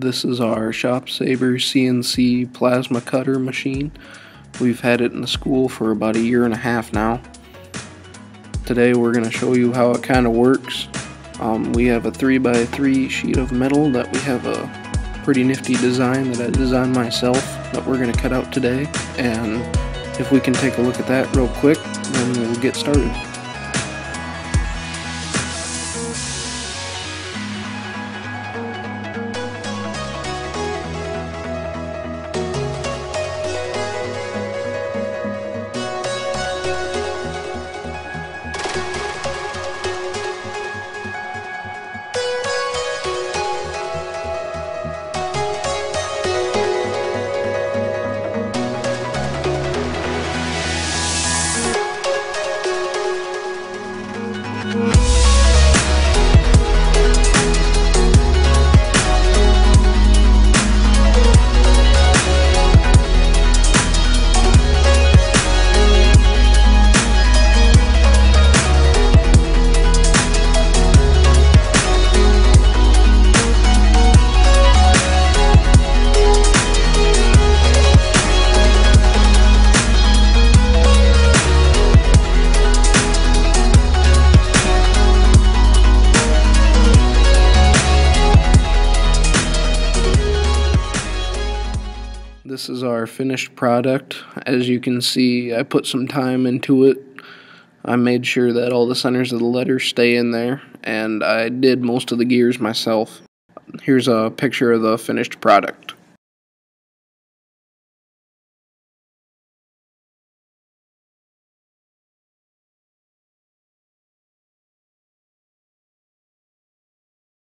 This is our ShopSabre CNC plasma cutter machine. We've had it in the school for about a year and a half now. Today we're going to show you how it kind of works. We have a 3x3 sheet of metal that we have a pretty nifty design that I designed myself that we're going to cut out today. And if we can take a look at that real quick, then we'll get started. This is our finished product. As you can see, I put some time into it. I made sure that all the centers of the letters stay in there, and I did most of the gears myself. Here's a picture of the finished product.